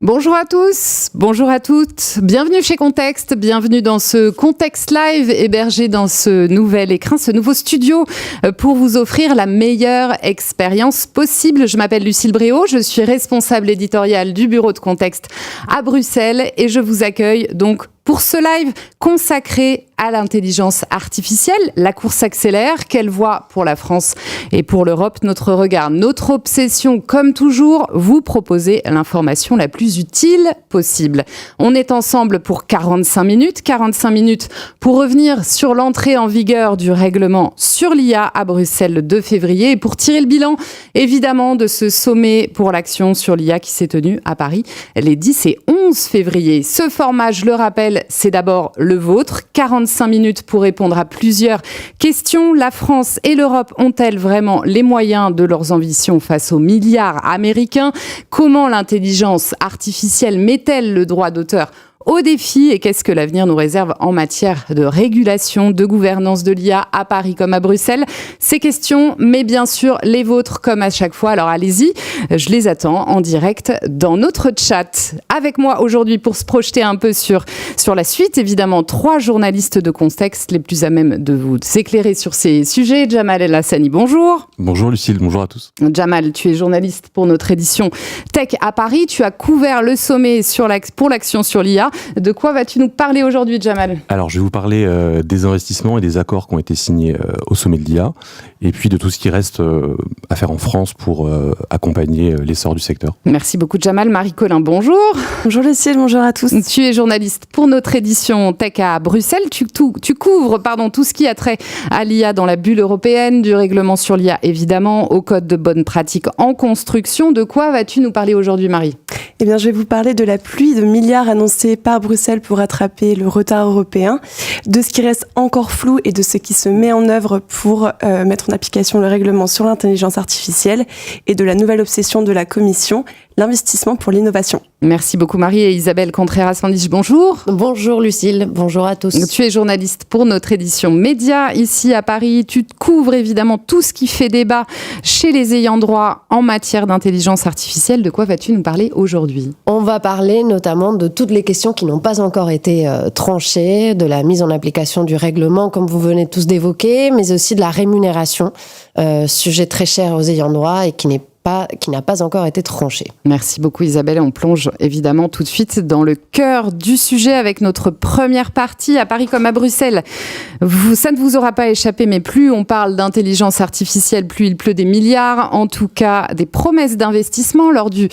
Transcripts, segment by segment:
Bonjour à tous, bonjour à toutes, bienvenue chez Contexte, bienvenue dans ce Contexte Live hébergé dans ce nouvel écrin, ce nouveau studio pour vous offrir la meilleure expérience possible. Je m'appelle Lucille Bréau, je suis responsable éditoriale du bureau de Contexte à Bruxelles et je vous accueille donc pour ce live consacré à l'intelligence artificielle. La course accélère. Quelle voie pour la France et pour l'Europe? Notre regard, notre obsession, comme toujours, vous proposer l'information la plus utile possible. On est ensemble pour 45 minutes. 45 minutes pour revenir sur l'entrée en vigueur du règlement sur l'IA à Bruxelles le 2 février et pour tirer le bilan, évidemment, de ce sommet pour l'action sur l'IA qui s'est tenu à Paris les 10 et 11 février. Ce format, je le rappelle, c'est d'abord le vôtre. 45 minutes pour répondre à plusieurs questions. La France et l'Europe ont-elles vraiment les moyens de leurs ambitions face aux milliards américains? Comment l'intelligence artificielle met-elle le droit d'auteur au défi et qu'est-ce que l'avenir nous réserve en matière de régulation, de gouvernance de l'IA à Paris comme à Bruxelles? Ces questions, mais bien sûr les vôtres comme à chaque fois. Alors allez-y, je les attends en direct dans notre chat. Avec moi aujourd'hui pour se projeter un peu sur la suite, évidemment, 3 journalistes de Contexte les plus à même de vous s'éclairer sur ces sujets. Jamal El Hassani, bonjour. Bonjour Lucille, bonjour à tous. Jamal, tu es journaliste pour notre édition Tech à Paris. Tu as couvert le sommet pour l'action sur l'IA. De quoi vas-tu nous parler aujourd'hui, Jamal? Alors, je vais vous parler des investissements et des accords qui ont été signés au sommet de l'IA, et puis de tout ce qui reste à faire en France pour accompagner l'essor du secteur. Merci beaucoup, Jamal. Marie-Colin, bonjour. Bonjour Lucille, bonjour à tous. Tu es journaliste pour notre édition Tech à Bruxelles. Tu couvres tout ce qui a trait à l'IA dans la bulle européenne, du règlement sur l'IA, évidemment, au code de bonnes pratiques en construction. De quoi vas-tu nous parler aujourd'hui, Marie? Eh bien, je vais vous parler de la pluie de milliards annoncée par Bruxelles pour rattraper le retard européen, de ce qui reste encore flou et de ce qui se met en œuvre pour mettre en application le règlement sur l'intelligence artificielle et de la nouvelle obsession de la Commission, l'investissement pour l'innovation. Merci beaucoup Marie et Isabelle Contreras-Fandich, bonjour. Bonjour Lucille, bonjour à tous. Tu es journaliste pour notre édition Média ici à Paris. Tu couvres évidemment tout ce qui fait débat chez les ayants droit en matière d'intelligence artificielle. De quoi vas-tu nous parler aujourd'hui? On va parler notamment de toutes les questions qui n'ont pas encore été tranchées, de la mise en application du règlement comme vous venez tous d'évoquer, mais aussi de la rémunération, sujet très cher aux ayants droit et qui n'a pas encore été tranché. Merci beaucoup Isabelle. On plonge évidemment tout de suite dans le cœur du sujet avec notre première partie à Paris comme à Bruxelles. Ça ne vous aura pas échappé, mais plus on parle d'intelligence artificielle, plus il pleut des milliards. En tout cas, des promesses d'investissement. Lors du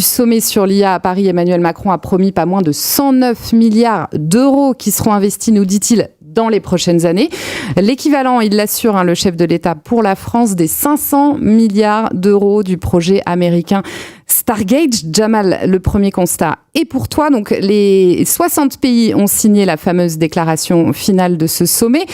sommet sur l'IA à Paris, Emmanuel Macron a promis pas moins de 109 milliards d'euros qui seront investis, nous dit-il, dans les prochaines années. L'équivalent, il l'assure, le chef de l'État, pour la France, des 500 milliards d'euros du projet américain Stargate. Jamal, le premier constat est pour toi. Donc, les 60 pays ont signé la fameuse déclaration finale de ce sommet,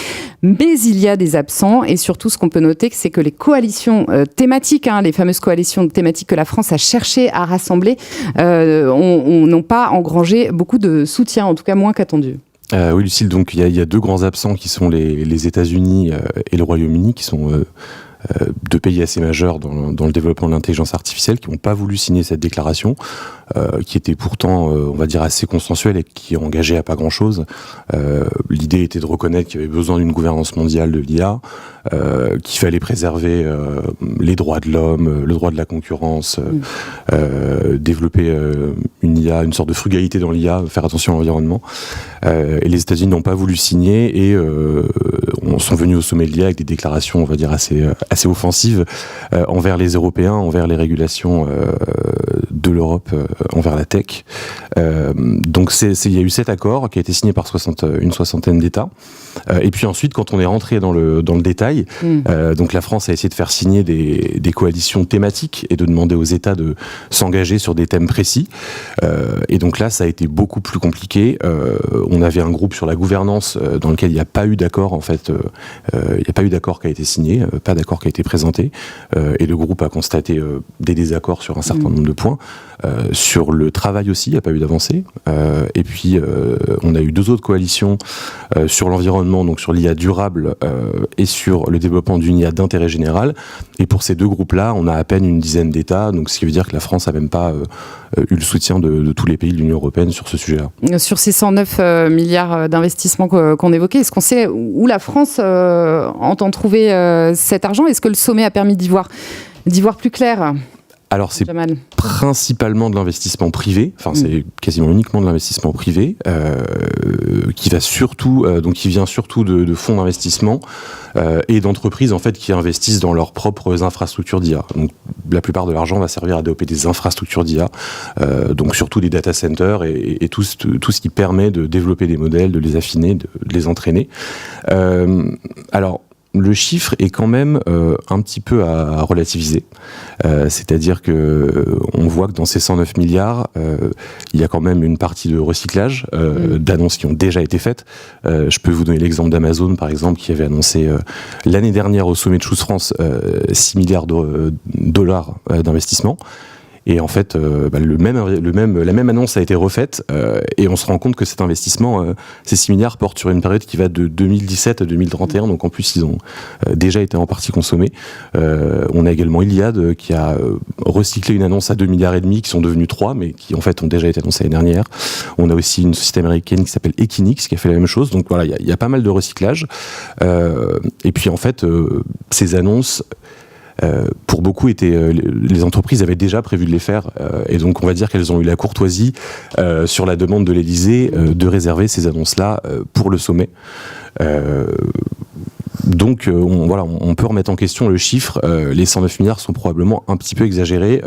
mais il y a des absents et surtout, ce qu'on peut noter, c'est que les coalitions thématiques, les fameuses coalitions thématiques que la France a cherché à rassembler, n'ont pas engrangé beaucoup de soutien, en tout cas moins qu'attendu. Oui Lucille, donc il y a 2 grands absents qui sont les États-Unis et le Royaume-Uni, qui sont 2 pays assez majeurs dans le développement de l'intelligence artificielle, qui n'ont pas voulu signer cette déclaration, qui était pourtant, on va dire, assez consensuelle et qui engageait à pas grand-chose. L'idée était de reconnaître qu'il y avait besoin d'une gouvernance mondiale de l'IA, qu'il fallait préserver les droits de l'homme, le droit de la concurrence, développer une IA, une sorte de frugalité dans l'IA, faire attention à l'environnement. Et les États-Unis n'ont pas voulu signer et sont venus au sommet de l'IA avec des déclarations, on va dire, assez offensives envers les Européens, envers les régulations de l'Europe, envers la tech. Donc il y a eu cet accord qui a été signé par une soixantaine d'États. Et puis ensuite, quand on est rentré dans le détail, donc la France a essayé de faire signer des coalitions thématiques et de demander aux États de s'engager sur des thèmes précis. Et donc là, ça a été beaucoup plus compliqué. On avait un groupe sur la gouvernance dans lequel il n'y a pas eu d'accord, en fait. Il n'y a pas eu d'accord qui a été signé, pas d'accord qui a été présenté. Et le groupe a constaté des désaccords sur un certain nombre de points. Sur le travail aussi, il n'y a pas eu d'avancée. Et puis, on a eu 2 autres coalitions sur l'environnement, donc sur l'IA durable et sur le développement d'une IA d'intérêt général. Et pour ces 2 groupes-là, on a à peine une dizaine d'États, donc ce qui veut dire que la France n'a même pas eu le soutien de tous les pays de l'Union européenne sur ce sujet-là. Sur ces 109 milliards d'investissements qu'on évoquait, est-ce qu'on sait où la France entend trouver cet argent ? Est-ce que le sommet a permis d'y voir plus clair ? Alors c'est Jamal. Principalement de l'investissement privé, c'est quasiment uniquement de l'investissement privé, qui vient surtout de fonds d'investissement et d'entreprises en fait qui investissent dans leurs propres infrastructures d'IA. Donc la plupart de l'argent va servir à développer des infrastructures d'IA, donc surtout des data centers et tout ce qui permet de développer des modèles, de les affiner, de les entraîner. Alors le chiffre est quand même un petit peu à relativiser. C'est-à-dire qu'on voit que dans ces 109 milliards, il y a quand même une partie de recyclage d'annonces qui ont déjà été faites. Je peux vous donner l'exemple d'Amazon, par exemple, qui avait annoncé l'année dernière au sommet de Choose France 6 milliards de dollars d'investissement. Et en fait, la même annonce a été refaite et on se rend compte que cet investissement, ces 6 milliards portent sur une période qui va de 2017 à 2031. Donc en plus, ils ont déjà été en partie consommés. On a également Iliad qui a recyclé une annonce à 2,5 milliards qui sont devenus 3, mais qui en fait ont déjà été annoncées l'année dernière. On a aussi une société américaine qui s'appelle Equinix qui a fait la même chose. Donc voilà, il y a pas mal de recyclage. Et puis en fait, ces annonces... pour beaucoup, les entreprises avaient déjà prévu de les faire et donc on va dire qu'elles ont eu la courtoisie sur la demande de l'Élysée de réserver ces annonces-là pour le sommet. Donc on peut remettre en question le chiffre. Les 109 milliards sont probablement un petit peu exagérés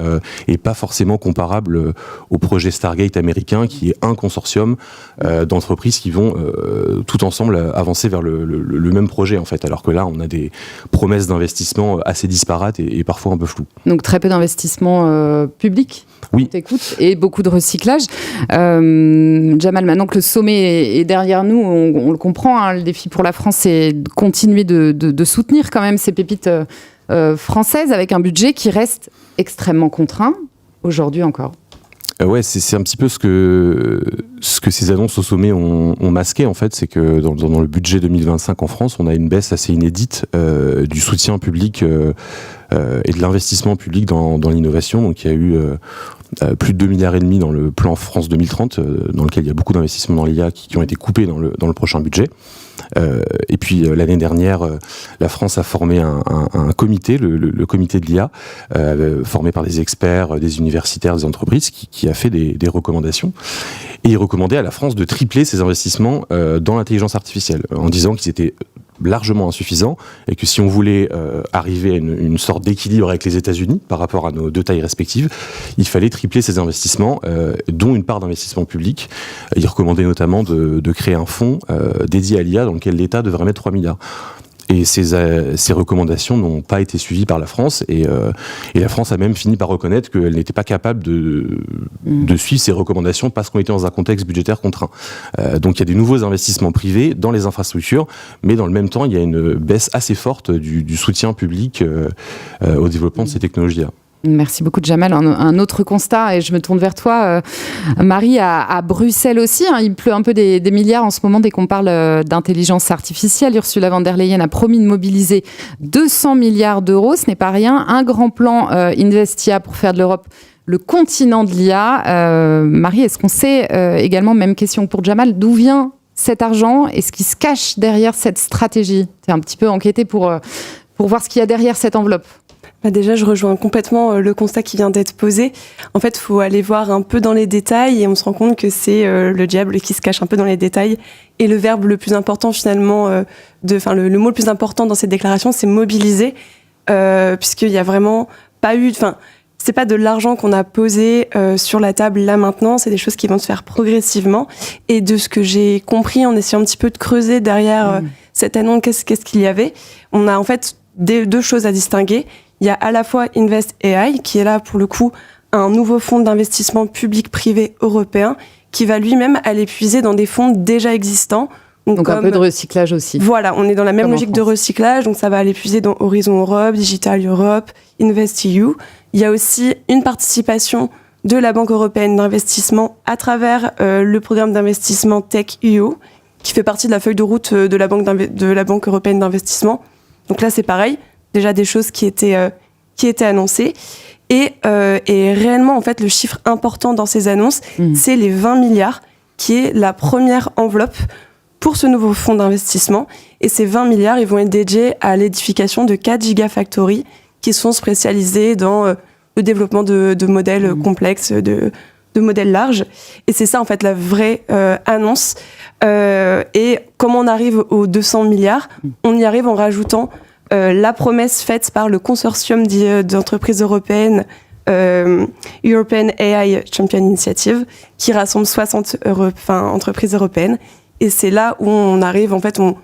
et pas forcément comparables au projet Stargate américain qui est un consortium d'entreprises qui vont tout ensemble avancer vers le même projet en fait, alors que là on a des promesses d'investissement assez disparates et parfois un peu floues. Donc très peu d'investissement public. Oui. On t'écoute, et beaucoup de recyclage. Jamal, maintenant que le sommet est derrière nous, on le comprend, hein, le défi pour la France, c'est de continuer de soutenir quand même ces pépites françaises avec un budget qui reste extrêmement contraint, aujourd'hui encore. Ouais, c'est un petit peu ce que ces annonces au sommet ont masqué en fait, c'est que dans le budget 2025 en France, on a une baisse assez inédite du soutien public et de l'investissement public dans l'innovation. Donc il y a eu plus de 2,5 milliards dans le plan France 2030, dans lequel il y a beaucoup d'investissements dans l'IA qui ont été coupés dans le prochain budget. Et puis l'année dernière, la France a formé un comité, le comité de l'IA, formé par des experts, des universitaires, des entreprises, qui a fait des recommandations. Et il recommandait à la France de tripler ses investissements dans l'intelligence artificielle, en disant qu'ils étaient largement insuffisant et que si on voulait arriver à une sorte d'équilibre avec les États-Unis par rapport à nos 2 tailles respectives, il fallait tripler ces investissements, dont une part d'investissement public. Il recommandait notamment de créer un fonds dédié à l'IA dans lequel l'État devrait mettre 3 milliards. Et ces recommandations n'ont pas été suivies par la France et la France a même fini par reconnaître qu'elle n'était pas capable de suivre ces recommandations parce qu'on était dans un contexte budgétaire contraint. Donc il y a des nouveaux investissements privés dans les infrastructures, mais dans le même temps il y a une baisse assez forte du soutien public au développement de ces technologies-là. Merci beaucoup, Jamal. Un autre constat, et je me tourne vers toi, Marie, à Bruxelles aussi. Hein, il pleut un peu des milliards en ce moment dès qu'on parle d'intelligence artificielle. Ursula von der Leyen a promis de mobiliser 200 milliards d'euros. Ce n'est pas rien. Un grand plan Investia pour faire de l'Europe le continent de l'IA. Marie, est-ce qu'on sait également, même question pour Jamal, d'où vient cet argent et ce qui se cache derrière cette stratégie ? Tu es un petit peu enquêté pour voir ce qu'il y a derrière cette enveloppe. Déjà, je rejoins complètement le constat qui vient d'être posé. En fait, il faut aller voir un peu dans les détails et on se rend compte que c'est le diable qui se cache un peu dans les détails. Et le verbe le plus important finalement, le mot le plus important dans cette déclaration, c'est mobiliser, puisqu'il y a vraiment pas eu... c'est pas de l'argent qu'on a posé sur la table là maintenant, c'est des choses qui vont se faire progressivement. Et de ce que j'ai compris en essayant un petit peu de creuser derrière cette annonce, qu'est-ce qu'il y avait, on a en fait 2 choses à distinguer. Il y a à la fois Invest AI, qui est là pour le coup un nouveau fonds d'investissement public-privé européen, qui va lui-même aller puiser dans des fonds déjà existants. Donc un peu de recyclage aussi. Voilà, on est dans la même logique de recyclage, donc ça va aller puiser dans Horizon Europe, Digital Europe, InvestEU. Il y a aussi une participation de la Banque européenne d'investissement à travers le programme d'investissement Tech-EU, qui fait partie de la feuille de route de la Banque européenne d'investissement. Donc là, c'est pareil, déjà des choses qui étaient annoncées. Et réellement, en fait, le chiffre important dans ces annonces, c'est les 20 milliards, qui est la première enveloppe pour ce nouveau fonds d'investissement. Et ces 20 milliards, ils vont être dédiés à l'édification de 4 gigafactories qui sont spécialisées dans le développement de modèles complexes, de modèles larges. Et c'est ça, en fait, la vraie annonce. Et comment on arrive aux 200 milliards ? On y arrive en rajoutant la promesse faite par le consortium d'entreprises européennes European AI Champion Initiative, qui rassemble 60 entreprises européennes. Et c'est là où on arrive, en fait, on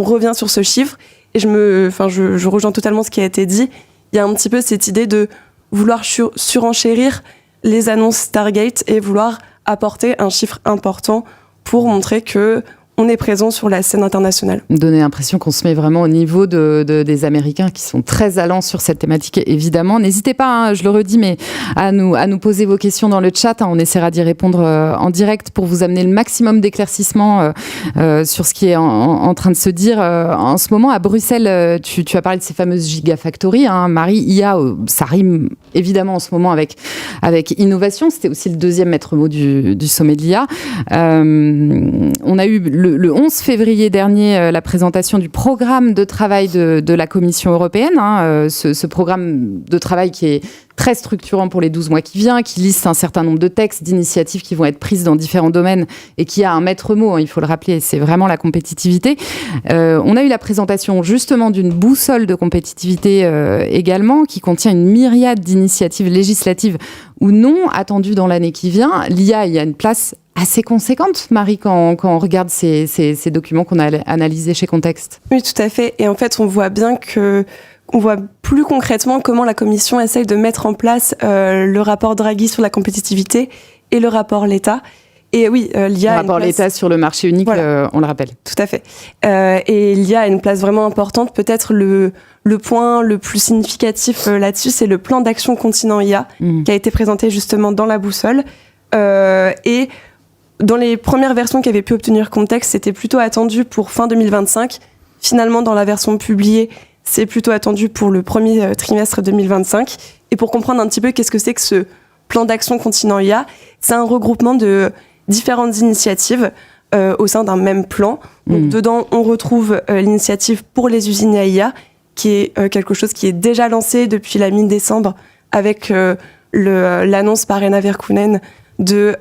revient sur ce chiffre. Et je rejoins totalement ce qui a été dit. Il y a un petit peu cette idée de vouloir surenchérir les annonces Stargate et vouloir apporter un chiffre important pour montrer que on est présent sur la scène internationale. Donner l'impression qu'on se met vraiment au niveau des Américains qui sont très allants sur cette thématique, évidemment. N'hésitez pas, je le redis, mais à nous poser vos questions dans le chat. On essaiera d'y répondre en direct pour vous amener le maximum d'éclaircissements sur ce qui est en train de se dire en ce moment. À Bruxelles, tu as parlé de ces fameuses gigafactories. Marie, IA, ça rime évidemment en ce moment avec innovation. C'était aussi le deuxième maître mot du sommet de l'IA. On a eu le 11 février dernier, la présentation du programme de travail de la Commission européenne, ce programme de travail qui est très structurant pour les 12 mois qui viennent, qui liste un certain nombre de textes, d'initiatives qui vont être prises dans différents domaines et qui a un maître mot, il faut le rappeler, c'est vraiment la compétitivité. On a eu la présentation justement d'une boussole de compétitivité également, qui contient une myriade d'initiatives législatives ou non attendues dans l'année qui vient. L'IA, il y a une place assez conséquente, Marie, quand on regarde ces documents qu'on a analysés chez Contexte. Oui, tout à fait. Et en fait, on voit bien on voit plus concrètement comment la Commission essaye de mettre en place le rapport Draghi sur la compétitivité et le rapport Letta. Et oui, l'IA... Le rapport Letta sur le marché unique, voilà. On le rappelle. Tout à fait. Et l'IA a une place vraiment importante. Peut-être le point le plus significatif là-dessus, c'est le plan d'action continent IA qui a été présenté justement dans la boussole. Et dans les premières versions qui avaient pu obtenir Contexte, c'était plutôt attendu pour fin 2025. Finalement, dans la version publiée, c'est plutôt attendu pour le premier trimestre 2025. Et pour comprendre un petit peu qu'est-ce que c'est que ce plan d'action continent IA, c'est un regroupement de différentes initiatives au sein d'un même plan. Donc, dedans, on retrouve l'initiative pour les usines à IA, qui est quelque chose qui est déjà lancé depuis la mi-décembre avec l'annonce par Henna Virkkunen de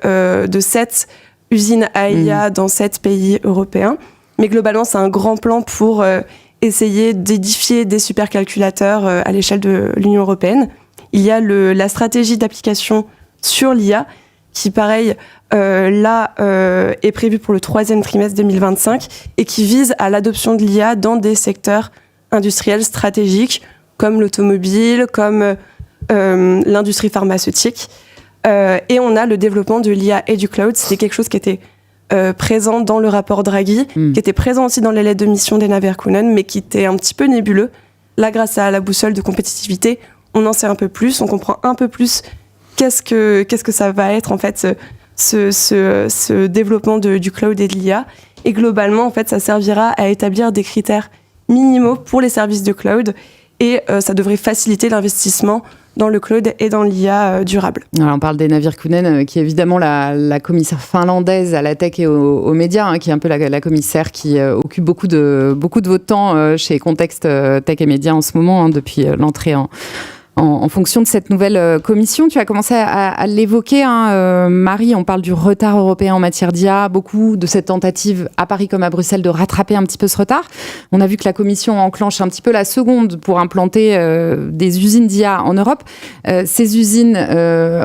7 usines à IA dans 7 pays européens. Mais globalement, c'est un grand plan pour essayer d'édifier des supercalculateurs à l'échelle de l'Union européenne. Il y a la stratégie d'application sur l'IA qui, pareil, est prévue pour le 3e trimestre 2025 et qui vise à l'adoption de l'IA dans des secteurs industriels stratégiques comme l'automobile, comme l'industrie pharmaceutique. Et on a le développement de l'IA et du cloud. C'était quelque chose qui était présent dans le rapport Draghi, qui était présent aussi dans les lettres de mission d'Henna Virkkunen, mais qui était un petit peu nébuleux. Là, grâce à la boussole de compétitivité, on en sait un peu plus, on comprend un peu plus qu'est-ce que ça va être en fait ce développement du cloud et de l'IA. Et globalement, en fait, ça servira à établir des critères minimaux pour les services de cloud et ça devrait faciliter l'investissement dans le cloud et dans l'IA durable. Alors on parle d'Henna Virkkunen, qui est évidemment la commissaire finlandaise à la tech et aux médias, qui est un peu la commissaire qui occupe beaucoup de votre temps chez Contexte Tech et Médias en ce moment, depuis l'entrée en fonction de cette nouvelle commission. Tu as commencé à l'évoquer, Marie, on parle du retard européen en matière d'IA, beaucoup de cette tentative à Paris comme à Bruxelles de rattraper un petit peu ce retard. On a vu que la commission enclenche un petit peu la seconde pour implanter des usines d'IA en Europe. Ces usines,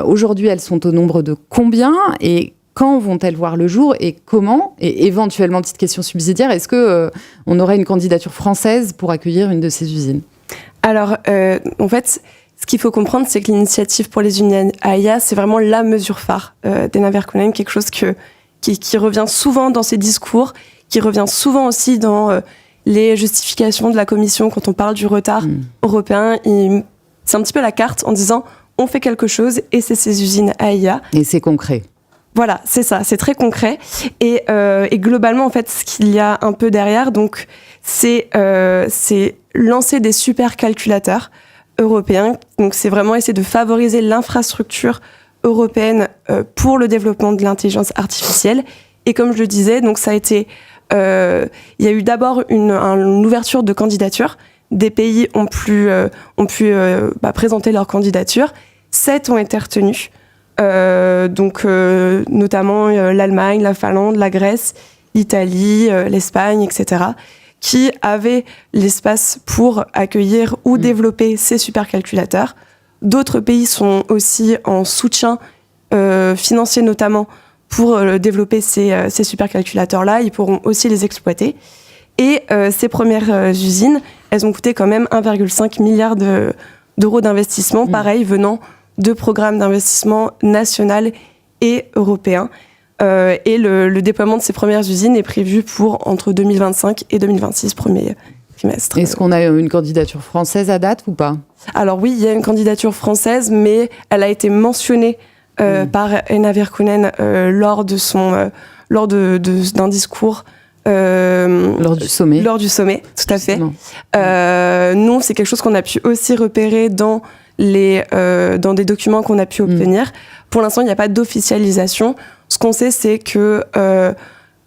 aujourd'hui, elles sont au nombre de combien et quand vont-elles voir le jour et comment ? Et éventuellement, petite question subsidiaire, est-ce qu'on aurait une candidature française pour accueillir une de ces usines ? Alors, en fait, ce qu'il faut comprendre, c'est que l'initiative pour les usines à IA, c'est vraiment la mesure phare d'Henna Virkkunen, quelque chose qui revient souvent dans ses discours, qui revient souvent aussi dans les justifications de la Commission quand on parle du retard européen. C'est un petit peu la carte en disant on fait quelque chose et c'est ces usines AIA. Et c'est concret. Voilà, c'est ça, c'est très concret. Et globalement, en fait, ce qu'il y a un peu derrière, donc, c'est lancer des supercalculateurs européens. Donc, c'est vraiment essayer de favoriser l'infrastructure européenne pour le développement de l'intelligence artificielle. Et comme je le disais, donc ça a été, il y a eu d'abord une ouverture de candidature. Des pays ont pu présenter leur candidature. 7 ont été retenus. Notamment l'Allemagne, la Finlande, la Grèce, l'Italie, l'Espagne, etc., qui avaient l'espace pour accueillir ou développer ces supercalculateurs. D'autres pays sont aussi en soutien financier notamment pour développer ces supercalculateurs-là. Ils pourront aussi les exploiter. Et ces premières usines, elles ont coûté quand même 1,5 milliard d'euros d'investissement, pareil, venant de programmes d'investissement national et européens. Et le déploiement de ces premières usines est prévu pour entre 2025 et 2026, premier trimestre. Est-ce qu'on a une candidature française à date ou pas ? Alors oui, il y a une candidature française, mais elle a été mentionnée par Henna Virkkunen lors d'un discours. Lors du sommet. Lors du sommet, tout à fait. Nous, c'est quelque chose qu'on a pu aussi repérer dans des documents qu'on a pu obtenir. Pour l'instant, il n'y a pas d'officialisation. Ce qu'on sait, c'est que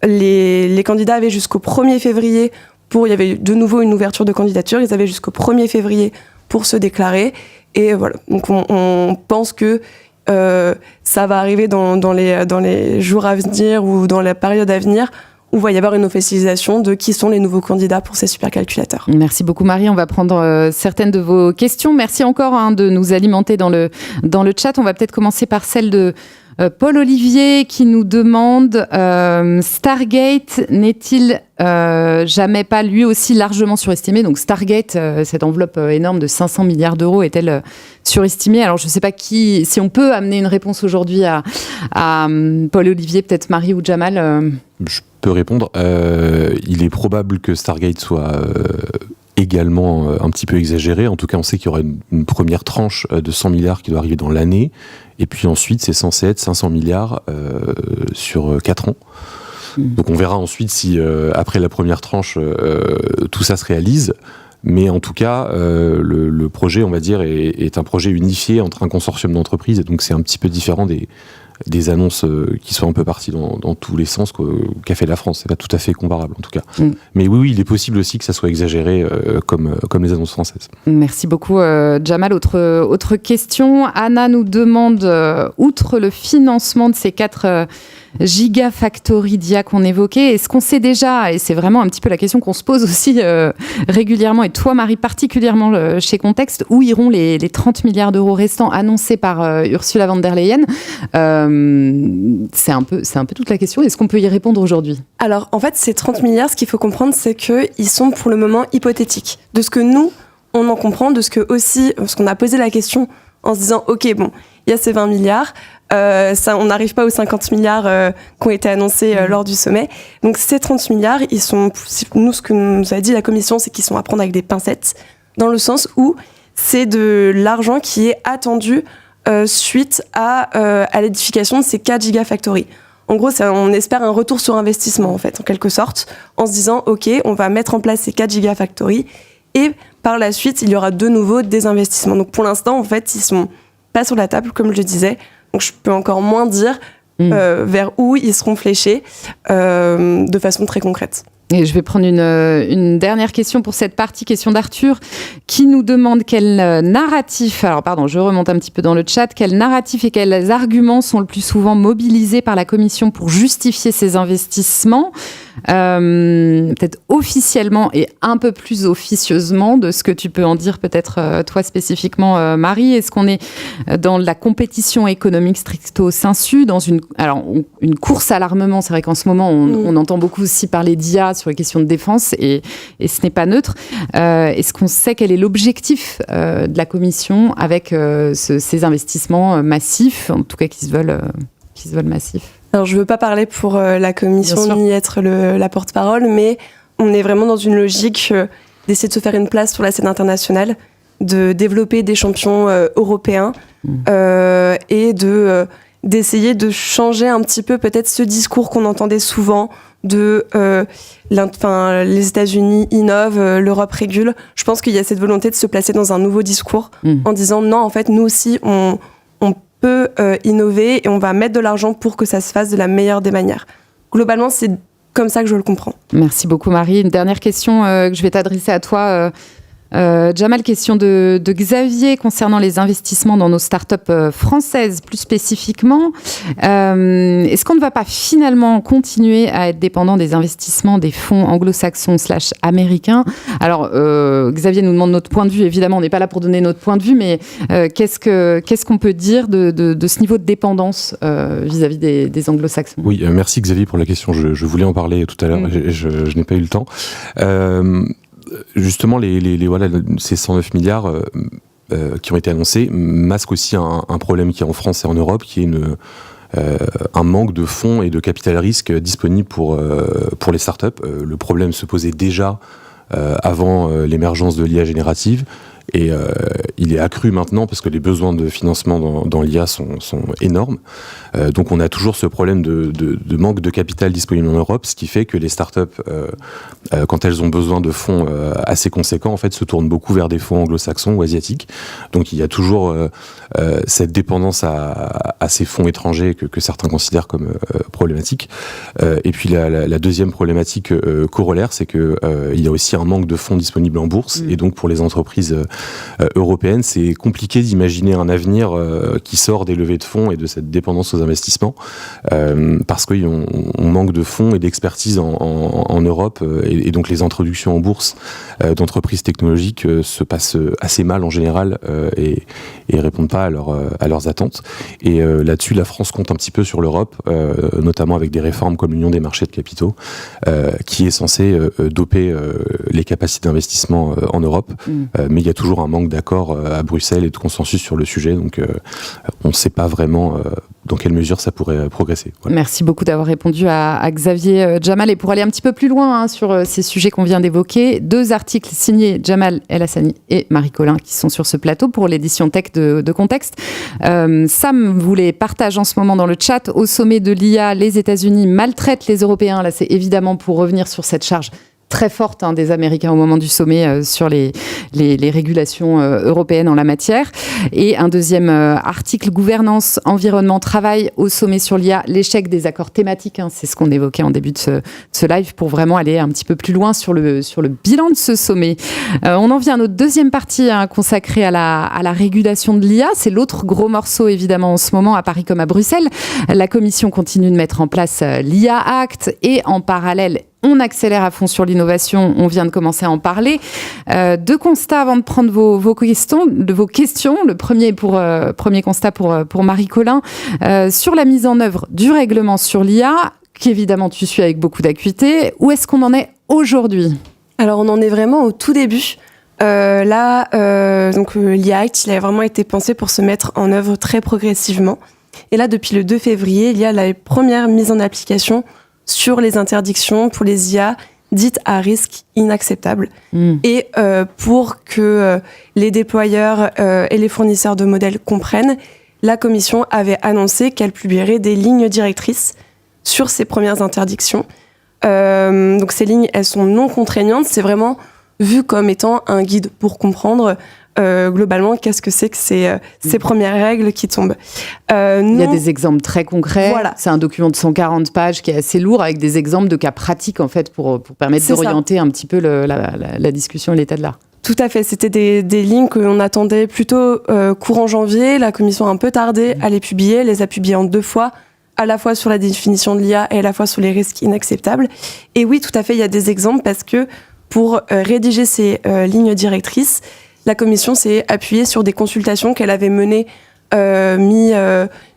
les candidats avaient jusqu'au 1er février il y avait de nouveau une ouverture de candidature. Ils avaient jusqu'au 1er février pour se déclarer. Et voilà. Donc, on pense que ça va arriver dans les jours à venir ou dans la période à venir, où il va y avoir une officialisation de qui sont les nouveaux candidats pour ces supercalculateurs. Merci beaucoup Marie, on va prendre certaines de vos questions. Merci encore de nous alimenter dans le chat. On va peut-être commencer par celle de Paul Olivier qui nous demande Stargate n'est-il jamais pas lui aussi largement surestimé ? Donc Stargate, cette enveloppe énorme de 500 milliards d'euros, est-elle surestimée ? Alors je ne sais pas si on peut amener une réponse aujourd'hui à Paul Olivier, peut-être Marie ou Jamal. Je peux répondre. Il est probable que Stargate soit également un petit peu exagéré. En tout cas, on sait qu'il y aura une première tranche de 100 milliards qui doit arriver dans l'année. Et puis ensuite, c'est censé être 500 milliards sur 4 ans. Donc on verra ensuite si, après la première tranche, tout ça se réalise. Mais en tout cas, le projet, on va dire, est un projet unifié entre un consortium d'entreprises. Et donc c'est un petit peu différent des annonces qui sont un peu parties dans tous les sens qu'a fait la France. C'est pas tout à fait comparable, en tout cas. Mais oui, il est possible aussi que ça soit exagéré comme les annonces françaises. Merci beaucoup, Jamal. Autre question. Anna nous demande, outre le financement de ces 4 gigafactories d'IA qu'on évoquait, est-ce qu'on sait déjà, et c'est vraiment un petit peu la question qu'on se pose aussi régulièrement, et toi Marie particulièrement chez Contexte, où iront les 30 milliards d'euros restants annoncés par Ursula von der Leyen ? C'est un peu toute la question. Est-ce qu'on peut y répondre aujourd'hui ? Alors en fait, ces 30 milliards, ce qu'il faut comprendre, c'est qu'ils sont pour le moment hypothétiques. De ce que nous, on en comprend, de ce qu'on a posé la question en se disant, ok, bon, il y a ces 20 milliards, on n'arrive pas aux 50 milliards qui ont été annoncés lors du sommet. Donc ces 30 milliards, nous, ce que nous a dit la Commission, c'est qu'ils sont à prendre avec des pincettes, dans le sens où c'est de l'argent qui est attendu suite à l'édification de ces 4 gigafactories. En gros, on espère un retour sur investissement, en fait, en quelque sorte, en se disant, ok, on va mettre en place ces 4 gigafactories, et par la suite, il y aura de nouveau des investissements. Donc pour l'instant, en fait, ils sont pas sur la table, comme je le disais. Donc je peux encore moins dire vers où ils seront fléchés de façon très concrète. Et je vais prendre une dernière question pour cette partie, question d'Arthur, qui nous demande quel narratif, alors pardon, je remonte un petit peu dans le chat, quel narratif et quels arguments sont le plus souvent mobilisés par la Commission pour justifier ces investissements, peut-être officiellement et un peu plus officieusement, de ce que tu peux en dire peut-être toi spécifiquement, Marie. Est-ce qu'on est dans la compétition économique stricto sensu, dans une course à l'armement? C'est vrai qu'en ce moment, on entend beaucoup aussi parler d'IA sur les questions de défense et ce n'est pas neutre. Est-ce qu'on sait quel est l'objectif de la Commission avec ces investissements massifs, en tout cas qui se veulent massifs? Alors je ne veux pas parler pour la Commission ni être la porte-parole, mais on est vraiment dans une logique d'essayer de se faire une place sur la scène internationale, de développer des champions européens et d'essayer de changer un petit peu peut-être ce discours qu'on entendait souvent de les États-Unis innovent, l'Europe régule. Je pense qu'il y a cette volonté de se placer dans un nouveau discours en disant non, en fait, nous aussi, on peut innover et on va mettre de l'argent pour que ça se fasse de la meilleure des manières. Globalement, c'est comme ça que je le comprends. Merci beaucoup, Marie. Une dernière question que je vais t'adresser à toi. Jamal, question de Xavier concernant les investissements dans nos startups françaises plus spécifiquement. Est-ce qu'on ne va pas finalement continuer à être dépendant des investissements des fonds anglo-saxons / américains ? Alors, Xavier nous demande notre point de vue. Évidemment, on n'est pas là pour donner notre point de vue, mais qu'est-ce qu'on peut dire de ce niveau de dépendance vis-à-vis des anglo-saxons ? Oui, merci Xavier pour la question. Je voulais en parler tout à l'heure, je n'ai pas eu le temps. Justement, ces 109 milliards qui ont été annoncés masquent aussi un problème qui est en France et en Europe, qui est un manque de fonds et de capital risque disponible pour les startups. Le problème se posait déjà avant l'émergence de l'IA générative. Et il est accru maintenant parce que les besoins de financement dans l'IA sont énormes. Donc on a toujours ce problème de manque de capital disponible en Europe, ce qui fait que les startups, quand elles ont besoin de fonds assez conséquents, en fait, se tournent beaucoup vers des fonds anglo-saxons ou asiatiques. Donc il y a toujours cette dépendance à ces fonds étrangers que certains considèrent comme problématiques. Et puis la deuxième problématique corollaire, c'est que il y a aussi un manque de fonds disponibles en bourse. Et donc pour les entreprises européenne, c'est compliqué d'imaginer un avenir qui sort des levées de fonds et de cette dépendance aux investissements parce qu'on manque de fonds et d'expertise en Europe et donc les introductions en bourse d'entreprises technologiques se passent assez mal en général et répondent pas à leurs attentes. Et là-dessus, la France compte un petit peu sur l'Europe, notamment avec des réformes comme l'Union des marchés de capitaux qui est censée doper les capacités d'investissement en Europe. Mais il y a toujours un manque d'accord à Bruxelles et de consensus sur le sujet, donc on ne sait pas vraiment dans quelle mesure ça pourrait progresser. Voilà. Merci beaucoup d'avoir répondu à Xavier Jamal. Et pour aller un petit peu plus loin sur ces sujets qu'on vient d'évoquer, 2 articles signés Jamal El Hassani et Marie Colin qui sont sur ce plateau pour l'édition Tech de Contexte. Sam vous les partage en ce moment dans le chat. Au sommet de l'IA, les États-Unis maltraitent les Européens. Là, c'est évidemment pour revenir sur cette charge très forte des Américains au moment du sommet sur les régulations européennes en la matière. Et un deuxième article, gouvernance, environnement, travail au sommet sur l'IA, l'échec des accords thématiques. C'est ce qu'on évoquait en début de ce live pour vraiment aller un petit peu plus loin sur le bilan de ce sommet. On en vient à notre deuxième partie consacrée à la régulation de l'IA. C'est l'autre gros morceau évidemment en ce moment à Paris comme à Bruxelles. La Commission continue de mettre en place l'IA Act et en parallèle, on accélère à fond sur l'innovation, on vient de commencer à en parler. 2 constats avant de prendre vos questions. Le premier constat pour Marie Colin, sur la mise en œuvre du règlement sur l'IA, qui évidemment tu suis avec beaucoup d'acuité. Où est-ce qu'on en est aujourd'hui ? Alors on en est vraiment au tout début. Donc l'IA Act, il a vraiment été pensé pour se mettre en œuvre très progressivement. Et là, depuis le 2 février, il y a la première mise en application sur les interdictions pour les IA dites à risque inacceptable. Et pour que les déployeurs et les fournisseurs de modèles comprennent, la Commission avait annoncé qu'elle publierait des lignes directrices sur ces premières interdictions. Donc ces lignes, elles sont non contraignantes, c'est vraiment vu comme étant un guide pour comprendre globalement qu'est-ce que c'est que ces premières règles qui tombent. Il y a des exemples très concrets. Voilà. C'est un document de 140 pages qui est assez lourd avec des exemples de cas pratiques en fait pour permettre d'orienter un petit peu la discussion et l'état de l'art. Tout à fait, c'était des lignes qu'on attendait plutôt courant janvier. La Commission a un peu tardé à les publier, elle les a publiées en 2 fois, à la fois sur la définition de l'IA et à la fois sur les risques inacceptables. Et oui, tout à fait, il y a des exemples parce que pour rédiger ces lignes directrices, la Commission s'est appuyée sur des consultations qu'elle avait menées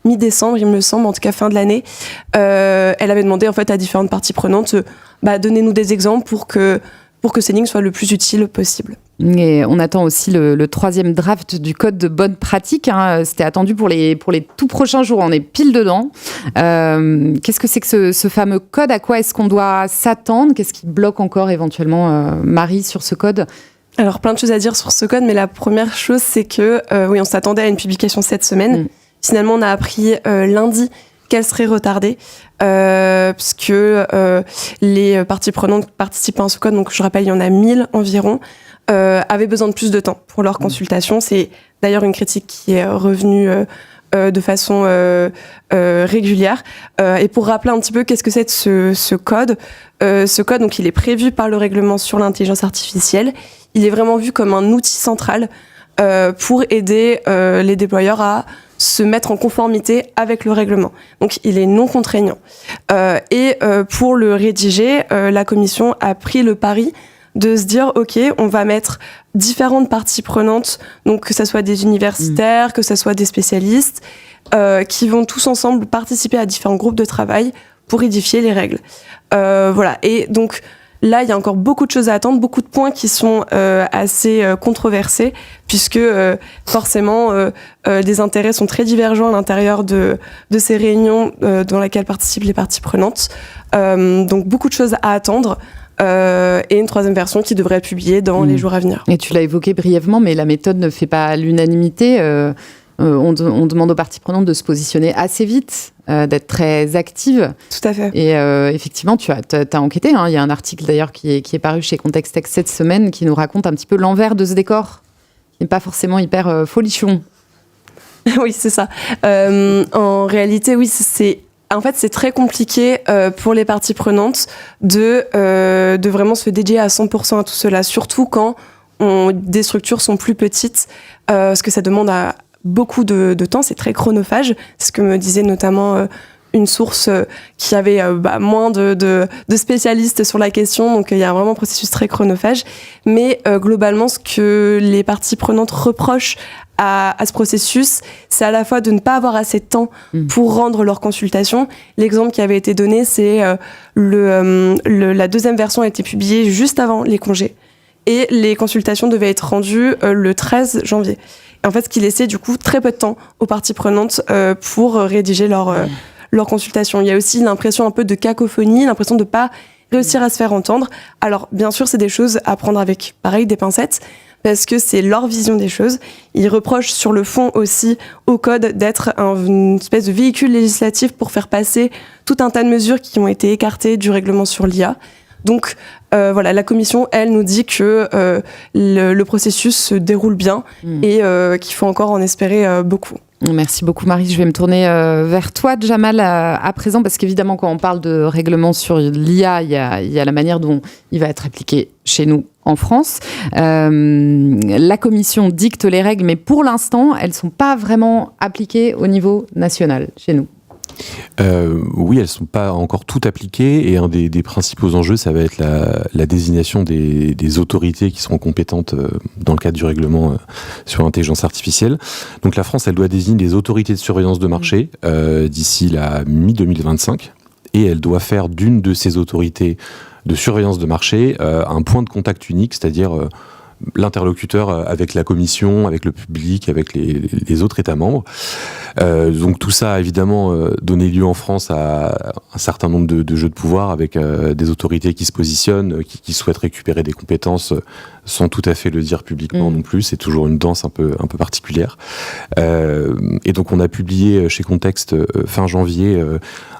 mi-décembre, il me semble, en tout cas fin de l'année. Elle avait demandé en fait à différentes parties prenantes, donnez-nous des exemples pour que ces lignes soient le plus utiles possible. Et on attend aussi le 3e draft du code de bonne pratique. C'était attendu pour les tout prochains jours. On est pile dedans. Qu'est-ce que c'est que ce fameux code ? À quoi est-ce qu'on doit s'attendre ? Qu'est-ce qui bloque encore éventuellement Marie sur ce code ? Alors, plein de choses à dire sur ce code, mais la première chose, c'est que, oui, on s'attendait à une publication cette semaine. Finalement, on a appris lundi qu'elle serait retardée, puisque les parties prenantes participant à ce code, donc je rappelle, il y en a 1000 environ, avaient besoin de plus de temps pour leur consultation. C'est d'ailleurs une critique qui est revenue de façon régulière. Et pour rappeler un petit peu qu'est-ce que c'est ce code, donc, il est prévu par le règlement sur l'intelligence artificielle. Il est vraiment vu comme un outil central pour aider les déployeurs à se mettre en conformité avec le règlement. Donc, il est non contraignant. Et pour le rédiger, la commission a pris le pari de se dire, OK, on va mettre différentes parties prenantes, donc que ce soit des universitaires, que ce soit des spécialistes, qui vont tous ensemble participer à différents groupes de travail pour édifier les règles. Voilà. Et donc, là, il y a encore beaucoup de choses à attendre, beaucoup de points qui sont assez controversés, puisque forcément, des intérêts sont très divergents à l'intérieur de ces réunions dans lesquelles participent les parties prenantes. Donc, beaucoup de choses à attendre. Et une troisième version qui devrait être publiée dans les jours à venir. Et tu l'as évoqué brièvement, mais la méthode ne fait pas l'unanimité. On demande aux parties prenantes de se positionner assez vite, d'être très actives. Tout à fait. Et effectivement, tu as enquêté. Il y a un article d'ailleurs qui est paru chez Contextex cette semaine qui nous raconte un petit peu l'envers de ce décor, qui n'est pas forcément hyper folichon. Oui, c'est ça. En réalité, oui, c'est très compliqué pour les parties prenantes de vraiment se dédier à 100% à tout cela, surtout quand des structures sont plus petites, parce que ça demande beaucoup de temps, c'est très chronophage. C'est ce que me disait notamment une source qui avait moins de spécialistes sur la question, donc il y a vraiment un processus très chronophage. Mais globalement, ce que les parties prenantes reprochent à ce processus, c'est à la fois de ne pas avoir assez de temps pour rendre leur consultation. L'exemple qui avait été donné, c'est la deuxième version a été publiée juste avant les congés. Et les consultations devaient être rendues le 13 janvier. Et en fait, ce qui laissait du coup très peu de temps aux parties prenantes pour rédiger leur consultation. Il y a aussi l'impression un peu de cacophonie, l'impression de ne pas réussir à se faire entendre. Alors, bien sûr, c'est des choses à prendre avec, pareil, des pincettes, parce que c'est leur vision des choses. Ils reprochent sur le fond aussi au code d'être une espèce de véhicule législatif pour faire passer tout un tas de mesures qui ont été écartées du règlement sur l'IA. Donc voilà, la commission, elle, nous dit que le processus se déroule bien et qu'il faut encore en espérer beaucoup. Merci beaucoup Marie. Je vais me tourner vers toi, Jamal, à présent, parce qu'évidemment, quand on parle de règlement sur l'IA, il y a la manière dont il va être appliqué chez nous en France. La commission dicte les règles, mais pour l'instant, elles ne sont pas vraiment appliquées au niveau national chez nous. Oui, elles ne sont pas encore toutes appliquées et un des principaux enjeux, ça va être la désignation des autorités qui seront compétentes dans le cadre du règlement sur l'intelligence artificielle. Donc la France, elle doit désigner des autorités de surveillance de marché d'ici la mi-2025 et elle doit faire d'une de ces autorités de surveillance de marché un point de contact unique, c'est-à-dire l'interlocuteur avec la commission, avec le public, avec les autres États membres. Donc tout ça a évidemment donné lieu en France à un certain nombre de jeux de pouvoir avec des autorités qui se positionnent, qui souhaitent récupérer des compétences sans tout à fait le dire publiquement non plus. C'est toujours une danse un peu particulière. Et donc on a publié chez Contexte fin janvier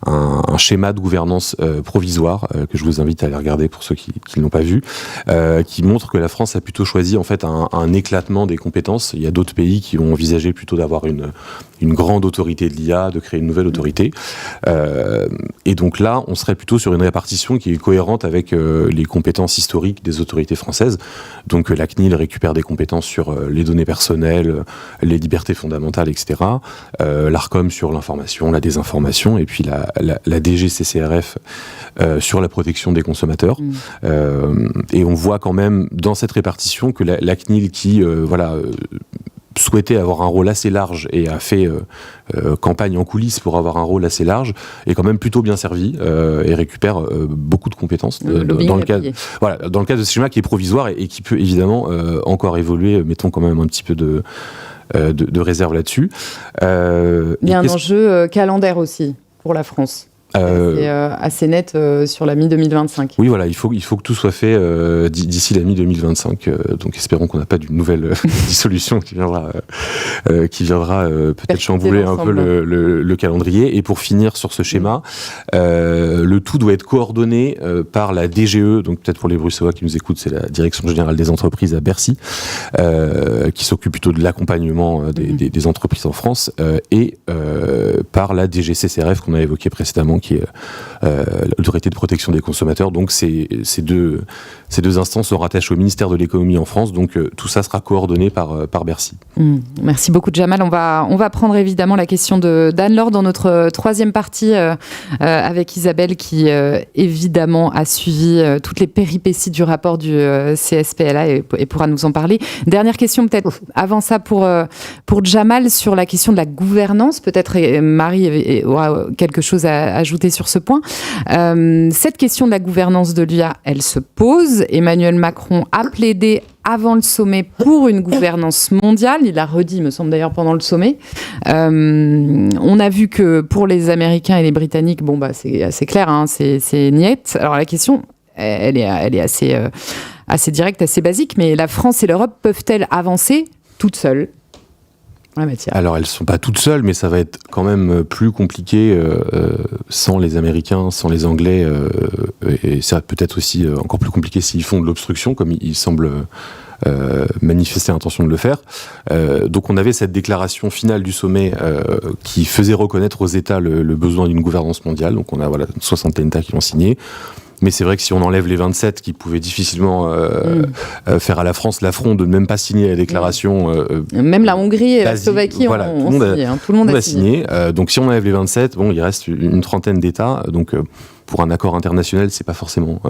un schéma de gouvernance provisoire que je vous invite à aller regarder pour ceux qui ne l'ont pas vu, qui montre que la France a plutôt choisi en fait un éclatement des compétences. Il y a d'autres pays qui ont envisagé plutôt d'avoir une grande autorité de l'IA, de créer une nouvelle autorité. Et donc là, on serait plutôt sur une répartition qui est cohérente avec les compétences historiques des autorités françaises. Donc la CNIL récupère des compétences sur les données personnelles, les libertés fondamentales, etc. L'ARCOM sur l'information, la désinformation, et puis la DGCCRF sur la protection des consommateurs. Et on voit quand même dans cette répartition que la CNIL qui souhaitait avoir un rôle assez large et a fait campagne en coulisses pour avoir un rôle assez large, est quand même plutôt bien servi et récupère beaucoup de compétences dans le cadre de ce schéma qui est provisoire et qui peut évidemment encore évoluer. Mettons quand même un petit peu de réserve là-dessus. Il y a un enjeu calendaire aussi pour la France. C'est assez net sur la mi-2025. Oui, voilà, il faut que tout soit fait d'ici la mi-2025. Donc espérons qu'on n'a pas d'une nouvelle dissolution qui viendra peut-être chambouler un peu le calendrier. Et pour finir sur ce schéma, le tout doit être coordonné par la DGE, donc peut-être pour les Bruxellois qui nous écoutent, c'est la Direction Générale des Entreprises à Bercy, qui s'occupe plutôt de l'accompagnement des entreprises en France, et par la DGCCRF qu'on a évoqué précédemment, qui est l'autorité de protection des consommateurs. Donc ces deux instances sont rattachées au ministère de l'économie en France, donc tout ça sera coordonné par Bercy. Merci beaucoup Jamal. On va prendre évidemment la question d'Anne-Laure dans notre troisième partie avec Isabelle qui évidemment a suivi toutes les péripéties du rapport du CSPLA et pourra nous en parler. Dernière question peut-être avant ça pour Jamal sur la question de la gouvernance. Peut-être Marie aura quelque chose à ajouter sur ce point. Cette question de la gouvernance de l'UA, elle se pose. Emmanuel Macron a plaidé avant le sommet pour une gouvernance mondiale. Il l'a redit, il me semble d'ailleurs, pendant le sommet. On a vu que pour les Américains et les Britanniques, c'est assez clair, hein, c'est niet. Alors la question, elle est assez directe, assez basique, mais la France et l'Europe peuvent-elles avancer toutes seules ? Alors, elles ne sont pas toutes seules, mais ça va être quand même plus compliqué sans les Américains, sans les Anglais, et ça peut être aussi encore plus compliqué s'ils font de l'obstruction, comme ils semblent manifester l'intention de le faire. Donc on avait cette déclaration finale du sommet qui faisait reconnaître aux États le besoin d'une gouvernance mondiale. Donc on a une soixantaine d'États qui l'ont signé. Mais c'est vrai que si on enlève les 27 qui pouvaient difficilement faire à la France l'affront de ne même pas signer la déclaration... même la Hongrie et la Slovaquie voilà, ont signé. Tout le monde a signé. Donc si on enlève les 27, il reste une trentaine d'États. Donc pour un accord international, c'est pas forcément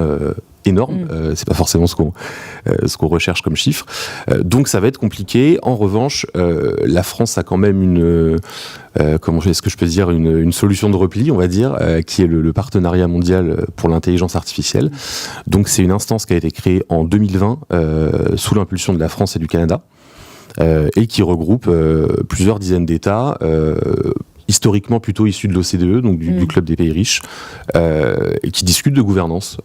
énorme. C'est pas forcément ce qu'on recherche comme chiffre. Donc ça va être compliqué. En revanche, la France a quand même une solution de repli, on va dire, qui est le partenariat mondial pour l'intelligence artificielle. Donc c'est une instance qui a été créée en 2020 sous l'impulsion de la France et du Canada et qui regroupe plusieurs dizaines d'États. Historiquement plutôt issus de l'OCDE, donc du club des pays riches, et qui discutent de gouvernance.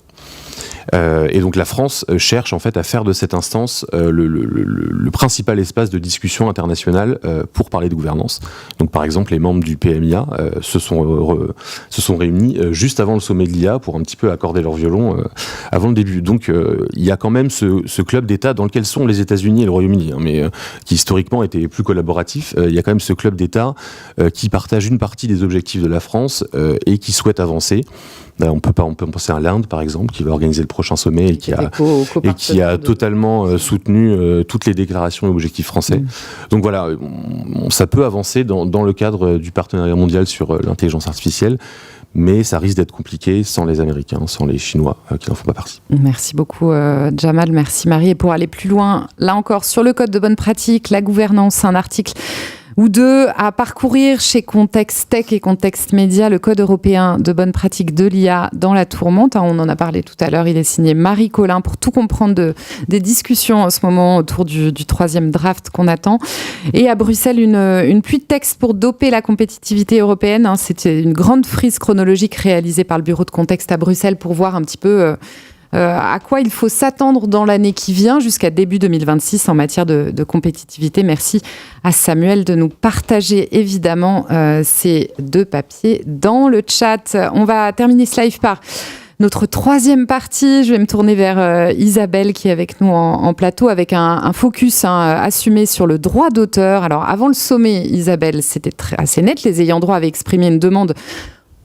Et donc la France cherche en fait à faire de cette instance le principal espace de discussion internationale pour parler de gouvernance. Donc par exemple les membres du PMIA se sont réunis juste avant le sommet de l'IA pour un petit peu accorder leur violon avant le début. Donc il y a quand même ce club d'États dans lequel sont les États-Unis et le Royaume-Uni, mais qui historiquement était plus collaboratif. Il y a quand même ce club d'États qui partagent une partie des objectifs de la France et qui souhaitent avancer. On peut penser à l'Inde, par exemple, qui va organiser le prochain sommet et qui a totalement soutenu toutes les déclarations et objectifs français. Donc voilà, ça peut avancer dans le cadre du partenariat mondial sur l'intelligence artificielle, mais ça risque d'être compliqué sans les Américains, sans les Chinois, qui n'en font pas partie. Merci beaucoup, Jamal. Merci, Marie. Et pour aller plus loin, là encore, sur le code de bonne pratique, la gouvernance, un article ou deux à parcourir chez Contexte Tech et Contexte Média, le code européen de bonne pratique de l'IA dans la tourmente. On en a parlé tout à l'heure, il est signé Marie Collin pour tout comprendre des discussions en ce moment autour du troisième draft qu'on attend. Et à Bruxelles, une pluie de textes pour doper la compétitivité européenne. C'était une grande frise chronologique réalisée par le bureau de Contexte à Bruxelles pour voir un petit peu... à quoi il faut s'attendre dans l'année qui vient jusqu'à début 2026 en matière de compétitivité. Merci à Samuel de nous partager évidemment ces deux papiers dans le chat. On va terminer ce live par notre troisième partie. Je vais me tourner vers Isabelle qui est avec nous en plateau avec un focus assumé sur le droit d'auteur. Alors avant le sommet, Isabelle, c'était assez net. Les ayants droit avaient exprimé une demande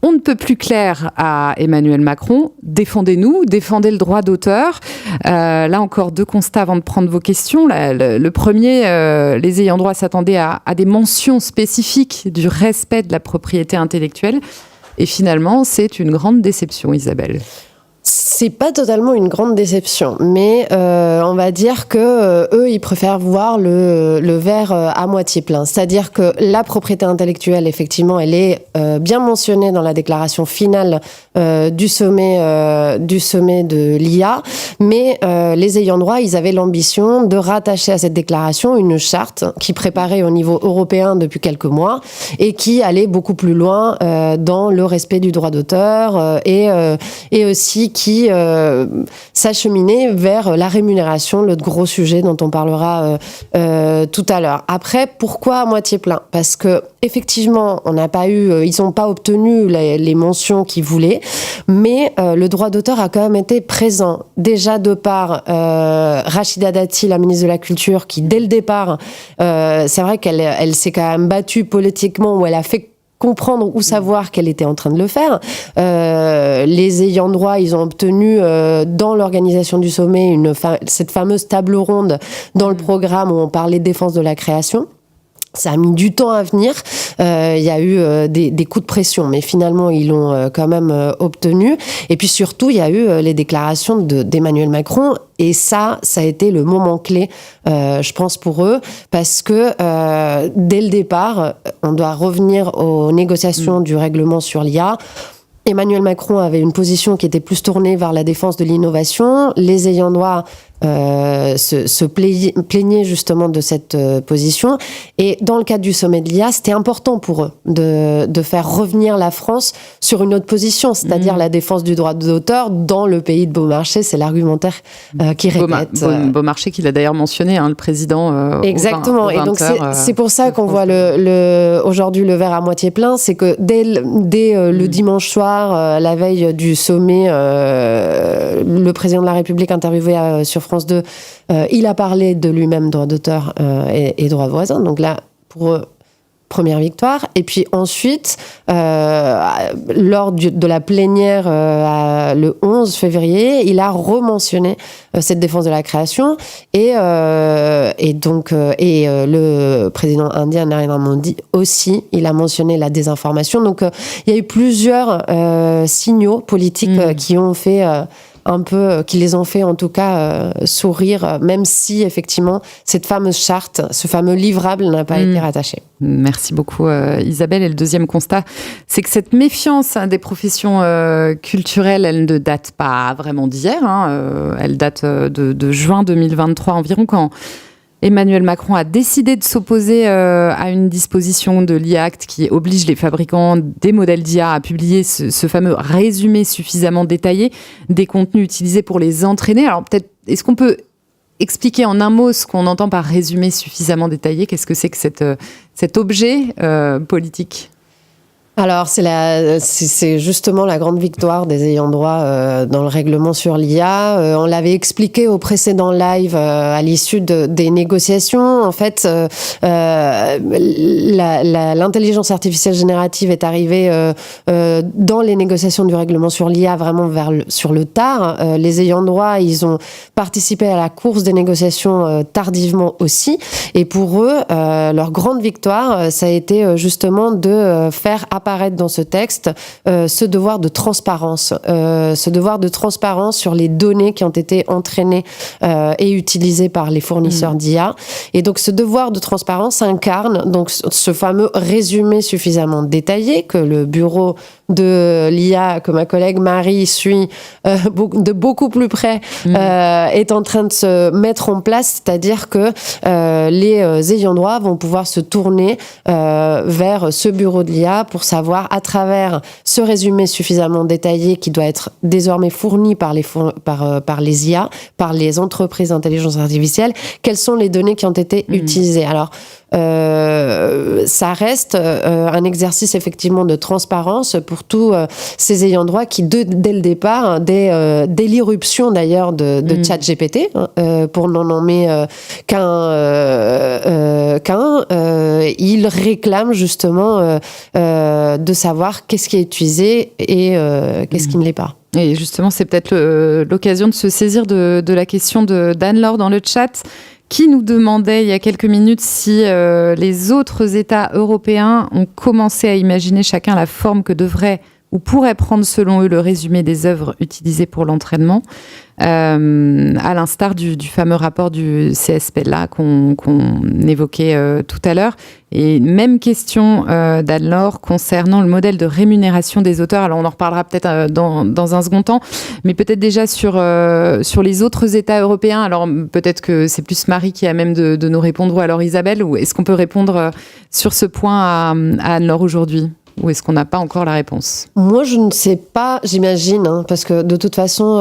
on ne peut plus clair à Emmanuel Macron. Défendez-nous, défendez le droit d'auteur. Là encore, deux constats avant de prendre vos questions. Le premier, les ayants droit s'attendaient à des mentions spécifiques du respect de la propriété intellectuelle. Et finalement, c'est une grande déception, Isabelle. C'est pas totalement une grande déception, mais on va dire que eux, ils préfèrent voir le verre à moitié plein. C'est-à-dire que la propriété intellectuelle, effectivement, elle est bien mentionnée dans la déclaration finale du sommet de l'IA, mais les ayants droit, ils avaient l'ambition de rattacher à cette déclaration une charte qui préparait au niveau européen depuis quelques mois et qui allait beaucoup plus loin dans le respect du droit d'auteur et aussi qui s'acheminait vers la rémunération, le gros sujet dont on parlera tout à l'heure. Après, pourquoi à moitié plein ? Parce que effectivement, ils n'ont pas obtenu les mentions qu'ils voulaient, mais le droit d'auteur a quand même été présent. Déjà de par Rachida Dati, la ministre de la Culture, qui dès le départ, c'est vrai qu'elle s'est quand même battue politiquement, où elle a fait comprendre ou savoir qu'elle était en train de le faire. Les ayants droit, ils ont obtenu dans l'organisation du sommet cette fameuse table ronde dans le programme où on parlait de défense de la création. Ça a mis du temps à venir. Il y a eu des coups de pression, mais finalement, ils l'ont quand même obtenu. Et puis surtout, il y a eu les déclarations d'Emmanuel Macron. Et ça a été le moment clé, je pense, pour eux, parce que dès le départ, on doit revenir aux négociations du règlement sur l'IA. Emmanuel Macron avait une position qui était plus tournée vers la défense de l'innovation. Les ayants droit se plaignaient justement de cette position. Et dans le cadre du sommet de l'IA, c'était important pour eux de faire revenir la France sur une autre position, c'est-à-dire la défense du droit d'auteur dans le pays de Beaumarchais. C'est l'argumentaire qui répète. Beaumarchais qu'il a d'ailleurs mentionné, le président. Exactement. Et donc c'est pour ça qu'on voit aujourd'hui le verre à moitié plein. C'est que dès le dimanche soir, la veille du sommet, le président de la République interviewé sur France 2, il a parlé de lui-même droit d'auteur et droit voisin. Donc là, pour eux, première victoire. Et puis ensuite, lors de la plénière le 11 février, il a rementionné cette défense de la création et le président indien Narendra Modi aussi, il a mentionné la désinformation. Donc il y a eu plusieurs signaux politiques qui ont fait qui les ont fait en tout cas sourire, même si effectivement cette fameuse charte, ce fameux livrable n'a pas été rattaché. Merci beaucoup Isabelle. Et le deuxième constat, c'est que cette méfiance des professions culturelles, elle ne date pas vraiment d'hier, elle date de juin 2023 environ, quand Emmanuel Macron a décidé de s'opposer à une disposition de l'IA Act qui oblige les fabricants des modèles d'IA à publier ce fameux résumé suffisamment détaillé des contenus utilisés pour les entraîner. Alors peut-être, est-ce qu'on peut expliquer en un mot ce qu'on entend par résumé suffisamment détaillé ? Qu'est-ce que c'est que cet objet politique ? Alors, c'est justement la grande victoire des ayants droit dans le règlement sur l'IA. On l'avait expliqué au précédent live à l'issue des négociations. En fait, l'intelligence artificielle générative est arrivée dans les négociations du règlement sur l'IA vraiment sur le tard. Les ayants droit, ils ont participé à la course des négociations tardivement aussi. Et pour eux, leur grande victoire, ça a été justement de faire apparaître dans ce texte ce devoir de transparence sur les données qui ont été entraînées et utilisées par les fournisseurs d'IA. Et donc ce devoir de transparence incarne donc ce fameux résumé suffisamment détaillé que le bureau de l'IA, que ma collègue Marie suit de beaucoup plus près, est en train de se mettre en place, c'est-à-dire que les ayants droit vont pouvoir se tourner vers ce bureau de l'IA pour savoir, à travers ce résumé suffisamment détaillé qui doit être désormais fourni par les IA, par les entreprises d'intelligence artificielle, quelles sont les données qui ont été utilisées. Alors, ça reste un exercice effectivement de transparence pour tous ces ayants droit qui, dès le départ, dès l'irruption d'ailleurs de ChatGPT, pour n'en nommer qu'un, ils réclament justement de savoir qu'est-ce qui est utilisé et qu'est-ce qui ne l'est pas. Et justement, c'est peut-être l'occasion de se saisir de la question d'Anne-Laure dans le chat, qui nous demandait il y a quelques minutes si les autres États européens ont commencé à imaginer chacun la forme que devrait ou pourraient prendre selon eux le résumé des œuvres utilisées pour l'entraînement, à l'instar du fameux rapport du CSPLA qu'on évoquait tout à l'heure. Et même question d'Anne-Laure concernant le modèle de rémunération des auteurs. Alors on en reparlera peut-être dans un second temps, mais peut-être déjà sur les autres États européens. Alors peut-être que c'est plus Marie qui a même de nous répondre, ou alors Isabelle, ou est-ce qu'on peut répondre sur ce point à Anne-Laure aujourd'hui ? Ou est-ce qu'on n'a pas encore la réponse ? Moi, je ne sais pas, j'imagine, parce que de toute façon,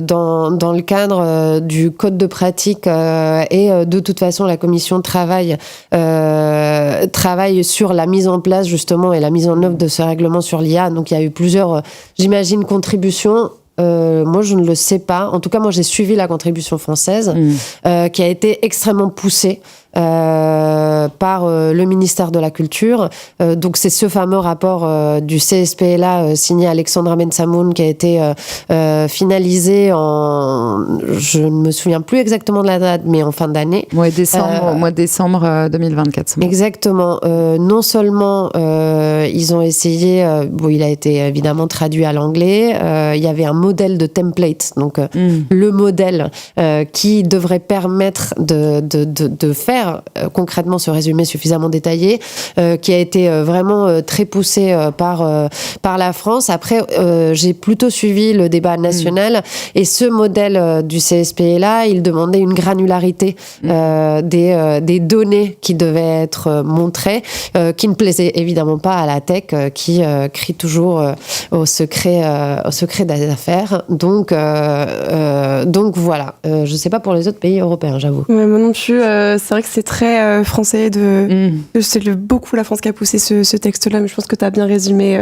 dans le cadre du code de pratique et de toute façon, la commission travaille sur la mise en place, justement, et la mise en œuvre de ce règlement sur l'IA. Donc, il y a eu plusieurs, j'imagine, contributions. Moi, je ne le sais pas. En tout cas, moi, j'ai suivi la contribution française qui a été extrêmement poussée par le ministère de la Culture. Donc, c'est ce fameux rapport du CSPLA signé Alexandra Bensamoun qui a été finalisé je ne me souviens plus exactement de la date, mais en fin d'année. Mois de décembre 2024. Exactement. Non seulement ils ont essayé, il a été évidemment traduit à l'anglais, il y avait un modèle de template, donc le modèle qui devrait permettre de faire concrètement ce résumé suffisamment détaillé, qui a été vraiment très poussé par la France. Après, j'ai plutôt suivi le débat national et ce modèle du CSPLA, il demandait une granularité des données qui devaient être montrées, qui ne plaisaient évidemment pas à la tech, qui crie toujours au secret des affaires. Donc voilà. Je ne sais pas pour les autres pays européens, j'avoue. Ouais, moi non plus. C'est vrai que c'est très français. C'est beaucoup la France qui a poussé ce texte-là, mais je pense que tu as bien résumé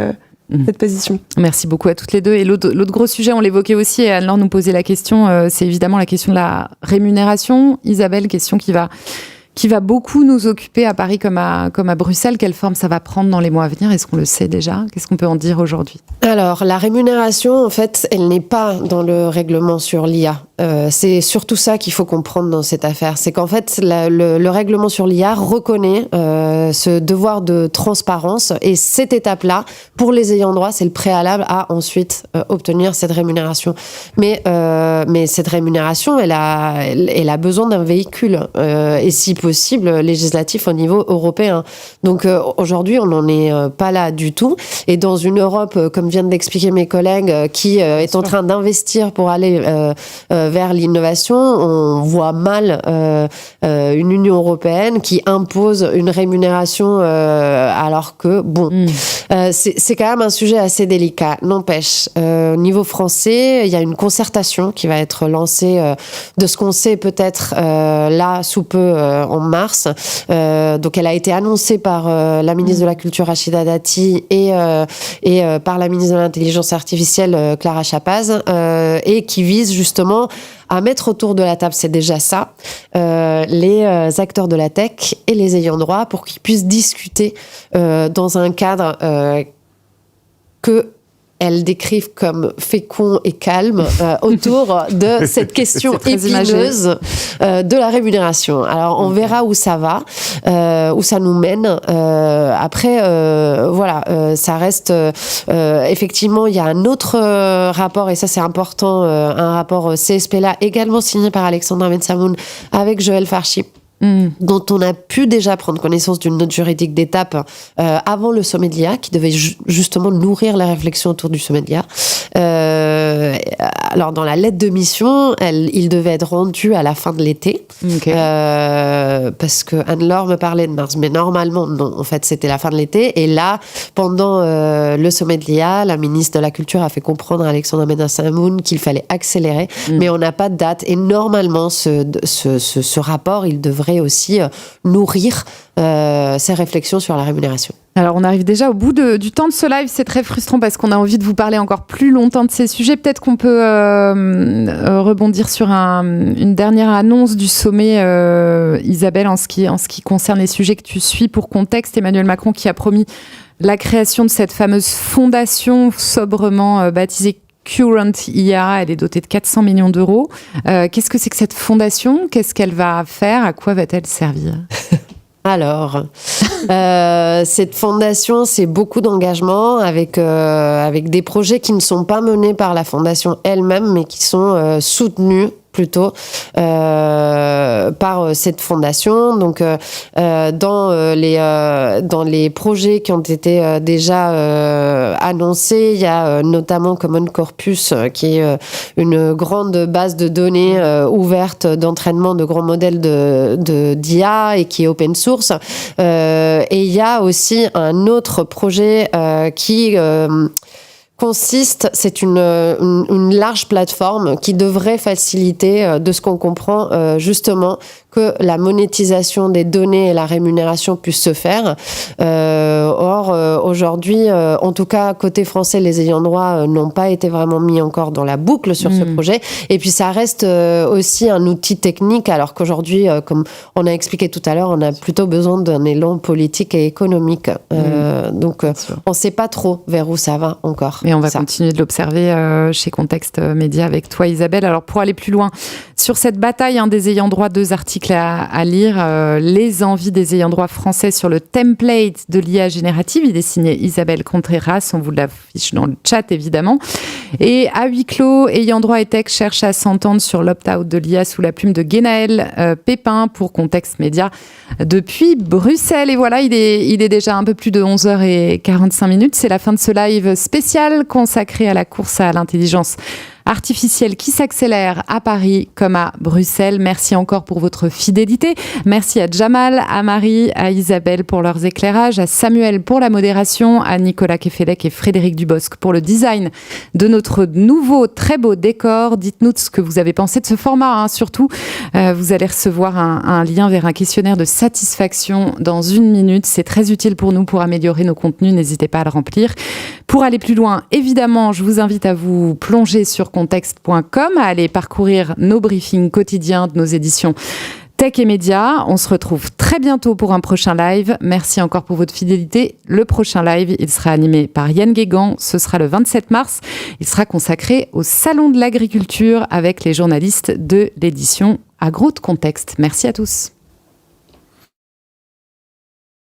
cette position. Merci beaucoup à toutes les deux. Et l'autre gros sujet, on l'évoquait aussi, et Anne-Laure nous posait la question, c'est évidemment la question de la rémunération. Isabelle, question qui va beaucoup nous occuper à Paris comme à Bruxelles. Quelle forme ça va prendre dans les mois à venir ? Est-ce qu'on le sait déjà ? Qu'est-ce qu'on peut en dire aujourd'hui ? Alors, la rémunération, en fait, elle n'est pas dans le règlement sur l'IA. C'est surtout ça qu'il faut comprendre dans cette affaire. C'est qu'en fait, le règlement sur l'IA reconnaît ce devoir de transparence, et cette étape-là, pour les ayants droit, c'est le préalable à ensuite obtenir cette rémunération. Mais cette rémunération, elle a besoin d'un véhicule, et si possible, législatif au niveau européen. Donc aujourd'hui, on n'en est pas là du tout. Et dans une Europe, comme viennent d'expliquer mes collègues, qui est en train d'investir pour aller vers l'innovation, on voit mal une Union européenne qui impose une rémunération alors que, c'est quand même un sujet assez délicat. N'empêche, au niveau français, il y a une concertation qui va être lancée de ce qu'on sait peut-être là sous peu en mars. Donc elle a été annoncée par la ministre de la Culture Rachida Dati et par la ministre de l'Intelligence artificielle Clara Chapaz, et qui vise justement à mettre autour de la table, c'est déjà ça, les acteurs de la tech et les ayants droit pour qu'ils puissent discuter dans un cadre que elles décrivent comme fécond et calme autour de cette question épineuse de la rémunération. Alors, on verra où ça va, où ça nous mène. Après, ça reste... effectivement, il y a un autre rapport, et ça, c'est important, un rapport CSPLA, également signé par Alexandra Bensamoun, avec Joël Farchi, dont on a pu déjà prendre connaissance d'une note juridique d'étape avant le sommet de l'IA, qui devait justement nourrir la réflexion autour du sommet de l'IA. Alors, dans la lettre de mission, il devait être rendu à la fin de l'été, parce que Anne-Laure me parlait de mars, mais normalement, non, en fait, c'était la fin de l'été. Et là, pendant le sommet de l'IA, la ministre de la Culture a fait comprendre à Alexandra Bensamoun qu'il fallait accélérer, mais on n'a pas de date. Et normalement, ce rapport, il devrait aussi nourrir ces réflexions sur la rémunération. Alors, on arrive déjà au bout du temps de ce live. C'est très frustrant parce qu'on a envie de vous parler encore plus longtemps de ces sujets. Peut-être qu'on peut rebondir sur une dernière annonce du sommet, Isabelle, en ce qui concerne les sujets que tu suis. Pour contexte, Emmanuel Macron qui a promis la création de cette fameuse fondation sobrement baptisée Current IA, elle est dotée de 400 millions d'euros. Qu'est-ce que c'est que cette fondation ? Qu'est-ce qu'elle va faire ? À quoi va-t-elle servir ? Alors, Cette fondation, c'est beaucoup d'engagement avec des projets qui ne sont pas menés par la fondation elle-même, mais qui sont soutenus plutôt par cette fondation. Donc, dans les projets qui ont été déjà annoncés, il y a notamment Common Corpus, qui est une grande base de données ouverte d'entraînement de grands modèles d'IA et qui est open source. Et il y a aussi un autre projet qui c'est une large plateforme qui devrait faciliter, de ce qu'on comprend, justement, que la monétisation des données et la rémunération puissent se faire. Or, aujourd'hui, en tout cas, côté français, les ayants droit n'ont pas été vraiment mis encore dans la boucle sur ce projet. Et puis, ça reste aussi un outil technique, alors qu'aujourd'hui, comme on a expliqué tout à l'heure, on a plutôt besoin d'un élan politique et économique. Donc, on ne sait pas trop vers où ça va encore. Et on va continuer de l'observer chez Contexte Média avec toi, Isabelle. Alors, pour aller plus loin sur cette bataille des ayants droit, 2 articles à lire. Les envies des ayants droit français sur le template de l'IA générative. Il est signé Isabelle Contreras. On vous l'affiche dans le chat, évidemment. Et à huis clos, ayants droit et tech cherchent à s'entendre sur l'opt-out de l'IA sous la plume de Guénaël Pépin pour Contexte Média depuis Bruxelles. Et voilà, il est déjà un peu plus de 11h45. C'est la fin de ce live spécial consacré à la course à l'intelligence artificielle qui s'accélère à Paris comme à Bruxelles. Merci encore pour votre fidélité. Merci à Jamal, à Marie, à Isabelle pour leurs éclairages, à Samuel pour la modération, à Nicolas Kefelec et Frédéric Dubosc pour le design de notre nouveau très beau décor. Dites-nous ce que vous avez pensé de ce format. Surtout, vous allez recevoir un lien vers un questionnaire de satisfaction dans 1 minute. C'est très utile pour nous pour améliorer nos contenus. N'hésitez pas à le remplir. Pour aller plus loin, évidemment, je vous invite à vous plonger sur contexte.com, à aller parcourir nos briefings quotidiens de nos éditions Tech et Médias. On se retrouve très bientôt pour un prochain live. Merci encore pour votre fidélité. Le prochain live, il sera animé par Yann Guégan. Ce sera le 27 mars. Il sera consacré au Salon de l'Agriculture avec les journalistes de l'édition Agro de Contexte. Merci à tous.